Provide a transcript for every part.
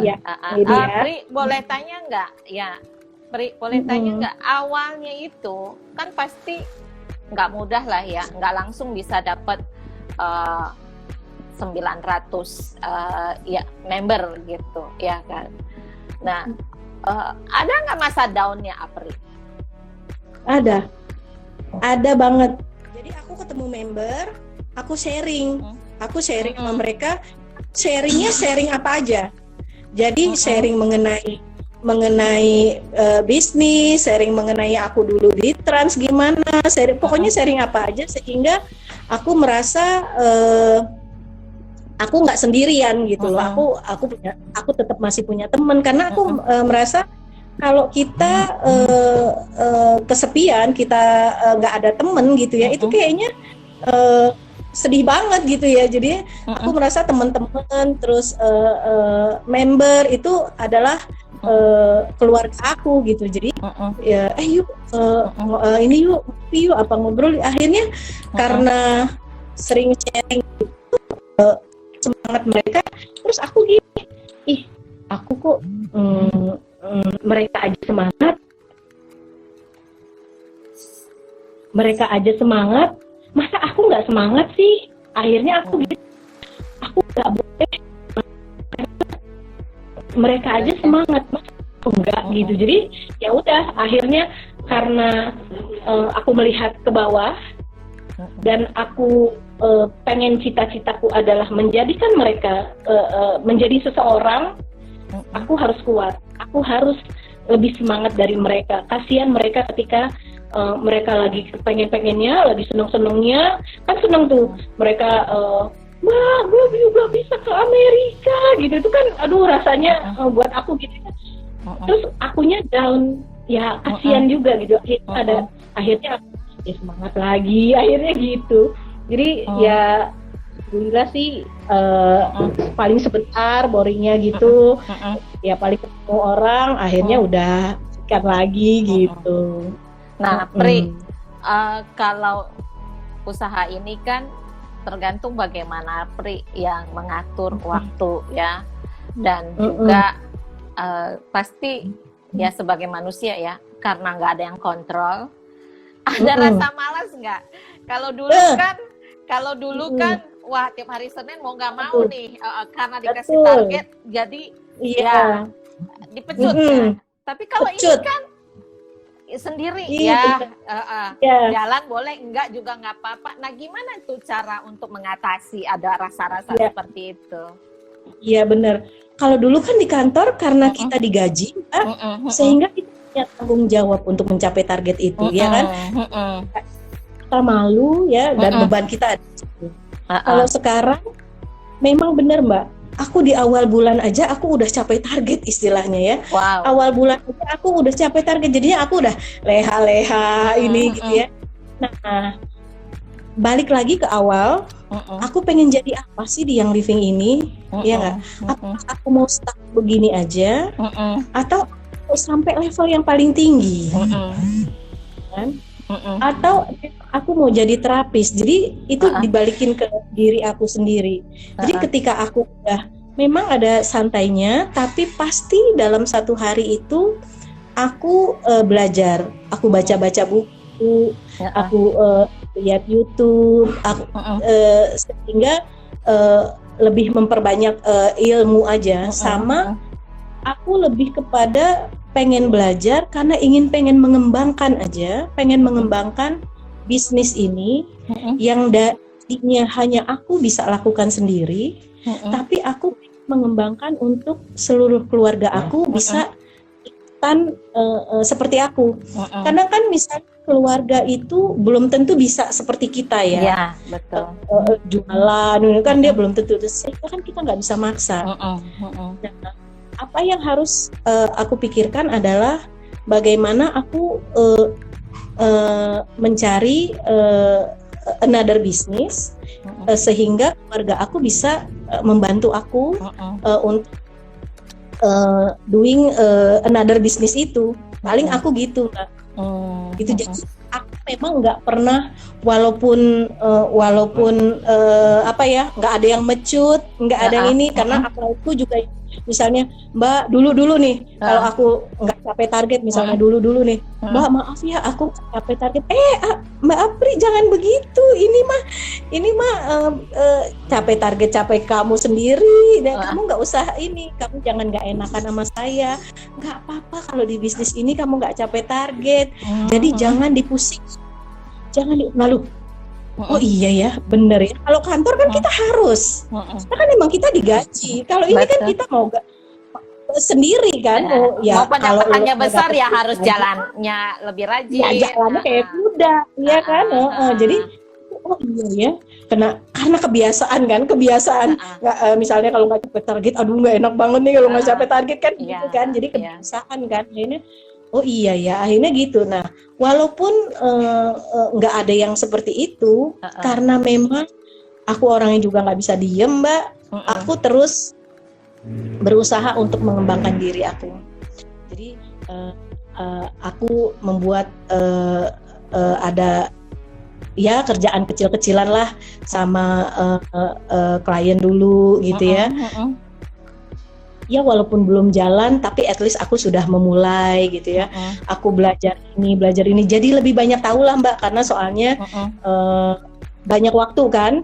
Ya, ini dia. Pri, boleh tanya nggak? Ya, Pri, boleh tanya nggak? Awalnya itu kan pasti nggak mudah lah ya, nggak langsung bisa dapat 900 ya member gitu, ya kan? Nah, ada nggak masa down-nya, Apri? Ada banget. Jadi aku ketemu member, aku sharing sama mereka. Sharing apa aja. Jadi sharing mengenai bisnis, sharing mengenai aku dulu di Trans gimana, pokoknya sharing apa aja sehingga aku merasa aku nggak sendirian gitu loh. Aku tetap masih punya teman karena aku merasa kalau kita kesepian, kita nggak ada temen gitu ya, itu kayaknya sedih banget gitu ya. Jadi aku merasa teman-teman terus member itu adalah keluarga aku gitu. Jadi ya yuk ini yuk apa ngobrol. Akhirnya karena sering sharing gitu, semangat mereka. Terus aku gini, aku kok mereka aja semangat, masa aku nggak semangat sih? Akhirnya aku nggak boleh, mereka aja semangat, masa aku nggak gitu. Jadi ya udah, akhirnya karena aku melihat ke bawah dan aku pengen, cita-citaku adalah menjadikan mereka menjadi seseorang. Aku harus kuat, aku harus lebih semangat dari mereka. Kasihan mereka ketika mereka lagi pengen-pengennya, lagi seneng-senengnya, kan seneng tuh mereka, wah gue juga bisa ke Amerika gitu. Itu kan aduh rasanya buat aku gitu. Terus akunya down, ya kasihan juga gitu. Akhirnya aku ya semangat lagi, akhirnya gitu. Jadi ya alhamdulillah sih paling sebentar boringnya gitu, ya paling ketemu orang akhirnya udah sikat lagi gitu. Nah, Pri, kalau usaha ini kan tergantung bagaimana Pri yang mengatur waktu ya, dan juga pasti ya sebagai manusia ya, karena nggak ada yang kontrol, ada rasa malas nggak? Kalau dulu kan wah tiap hari Senin mau nggak mau nih karena dikasih target jadi ya dipecut ya. Tapi kalau ini kan sendiri jalan boleh, enggak juga nggak apa-apa. Nah gimana tuh cara untuk mengatasi ada rasa-rasa seperti itu? Iya benar. Kalau dulu kan di kantor karena kita digaji sehingga kita punya tanggung jawab untuk mencapai target itu, ya kan? Kita malu ya, dan beban kita ada. Kalau sekarang memang benar Mbak, aku di awal bulan aja aku udah capai target istilahnya ya. Awal bulan aja aku udah capai target, jadinya aku udah leha-leha ini gitu ya. Nah, balik lagi ke awal, aku pengen jadi apa sih di Young Living ini, ya nggak? Apakah aku mau stuck begini aja, atau sampai level yang paling tinggi, kan? Atau aku mau jadi terapis. Jadi itu dibalikin ke diri aku sendiri. Jadi ketika aku udah memang ada santainya, tapi pasti dalam satu hari itu aku belajar, aku baca-baca buku, aku lihat YouTube, aku sehingga lebih memperbanyak ilmu aja. Sama aku lebih kepada pengen belajar karena pengen mengembangkan aja, pengen mengembangkan bisnis ini yang tadinya hanya aku bisa lakukan sendiri, tapi aku mengembangkan untuk seluruh keluarga aku bisa ikutan seperti aku. Kadang kan misalnya keluarga itu belum tentu bisa seperti kita ya. Iya, betul. Jualan kan dia belum tentu, sehingga kan kita nggak bisa maksa. Nah, apa yang harus aku pikirkan adalah bagaimana aku mencari another business sehingga keluarga aku bisa membantu aku untuk doing another business itu. Paling aku gitu Mbak. Gitu. Jadi aku memang nggak pernah walaupun apa ya, nggak ada yang mecut, nggak ada yang ini, karena aku juga misalnya Mbak dulu nih kalau aku nggak capai target misalnya dulu nih Mbak maaf ya aku capai target Mbak Apri jangan begitu ini mah capai target capai kamu sendiri dan kamu nggak usah kamu jangan nggak enakan sama saya, nggak apa-apa kalau di bisnis ini kamu nggak capai target jadi jangan dipusing, lalu oh iya ya, bener ya. Kalau kantor kan kita harus, karena kan emang kita digaji. Kalau ini kan kita mau sendiri kan, mau pendapatannya besar ya harus jalannya lebih rajin. Ya jalannya kayak kuda, ya kan. Jadi oh iya ya, karena kebiasaan. Misalnya kalau nggak capai target, aduh nggak enak banget nih kalau nggak capai target kan, gitu kan. Jadi kebiasaan kan, ini. Oh iya ya, akhirnya gitu. Nah, walaupun nggak ada yang seperti itu, karena memang aku orangnya juga nggak bisa diem, Mbak. Aku terus berusaha untuk mengembangkan diri aku. Jadi aku membuat ada ya kerjaan kecil-kecilan lah sama klien dulu gitu ya. Ya walaupun belum jalan tapi at least aku sudah memulai gitu ya. Aku belajar ini jadi lebih banyak tahu lah Mbak, karena soalnya banyak waktu kan.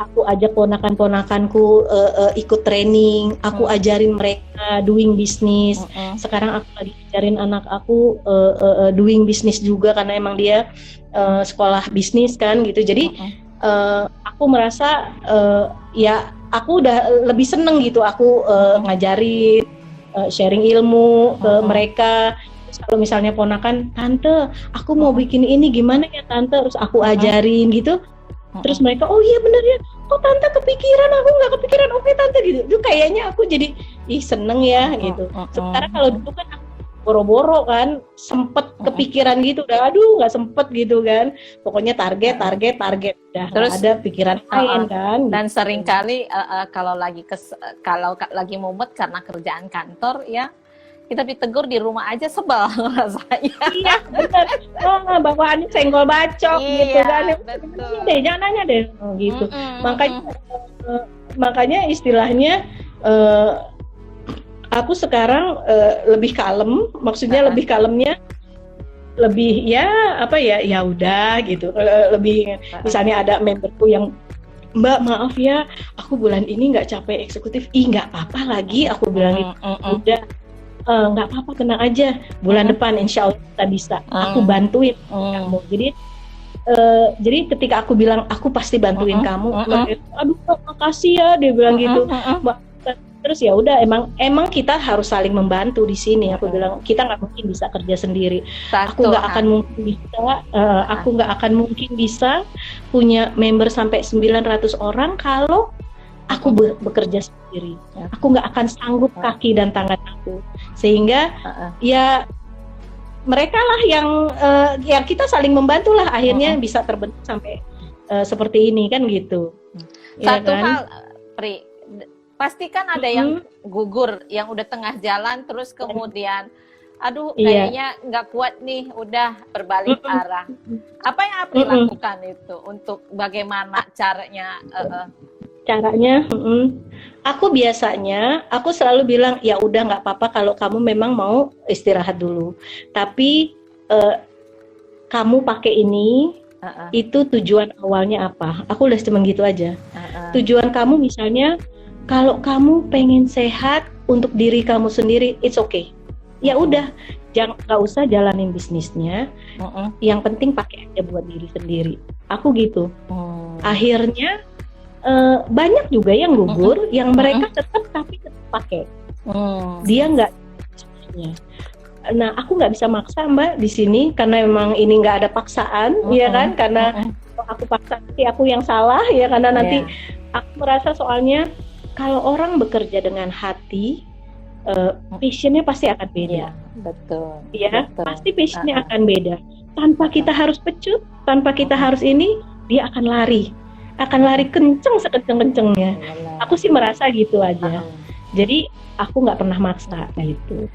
Aku ajak ponakan-ponakanku ikut training, aku ajarin mereka doing business. Sekarang aku lagi ajarin anak aku doing business juga karena emang dia sekolah bisnis kan gitu. Jadi aku merasa ya aku udah lebih seneng gitu, aku ngajarin, sharing ilmu ke mereka. Terus kalau misalnya ponakan, tante, aku mau bikin ini gimana ya tante, terus aku ajarin gitu. Terus mereka, oh iya bener ya, kok tante kepikiran, aku nggak kepikiran, oke tante gitu. Itu kayaknya aku jadi seneng ya gitu. Sementara kalau dulu kan aku boro-boro kan, sempet kepikiran gitu, udah aduh nggak sempet gitu kan, pokoknya target, udah terus ada pikiran lain kan. Dan seringkali kalau lagi mumet karena kerjaan kantor ya, kita ditegur di rumah aja sebel rasanya. Iya benar, bawaannya senggol bacok gitu kan, betul. Jangan nanya deh gitu. Makanya istilahnya aku sekarang lebih kalem, maksudnya lebih kalemnya, lebih ya udah gitu. Lebih misalnya ada memberku yang Mbak maaf ya, aku bulan ini nggak capai eksekutif, nggak apa-apa lagi, aku bilang udah nggak apa-apa, tenang aja, bulan depan insya Allah kita bisa, aku bantuin kamu. Jadi ketika aku bilang aku pasti bantuin kamu, aduh makasih ya, dia bilang gitu. Terus ya udah, emang kita harus saling membantu di sini. Aku bilang kita nggak mungkin bisa kerja sendiri. Aku nggak akan mungkin bisa punya member sampai 900 orang kalau aku bekerja sendiri. Aku nggak akan sanggup kaki dan tangan aku. Sehingga ya mereka lah yang kita saling membantu lah, akhirnya bisa terbentuk sampai seperti ini kan gitu. Satu hal, Pri, pasti kan ada yang gugur, yang udah tengah jalan terus kemudian aduh kayaknya nggak kuat nih, udah berbalik arah. Apa yang Apri lakukan itu untuk bagaimana caranya? Aku biasanya selalu bilang ya udah nggak apa-apa kalau kamu memang mau istirahat dulu, tapi kamu pakai ini. Itu tujuan awalnya apa? Aku udah cuma gitu aja. Tujuan kamu misalnya kalau kamu pengen sehat untuk diri kamu sendiri, it's okay. Ya udah, nggak usah jalanin bisnisnya. Yang penting pakai aja buat diri sendiri. Aku gitu. Akhirnya banyak juga yang gugur, yang mereka tetap pakai. Dia nggak. Nah, aku nggak bisa maksa Mbak di sini karena memang ini nggak ada paksaan, ya kan? Karena aku paksa nanti aku yang salah, ya karena nanti aku merasa soalnya. Kalau orang bekerja dengan hati, passionnya pasti akan beda. Betul. Ya, betul. Pasti passionnya akan beda. Tanpa kita harus pecut, tanpa kita harus ini, dia akan lari kenceng sekenceng-kencengnya. Aku sih merasa gitu aja. Jadi aku nggak pernah maksa gitu.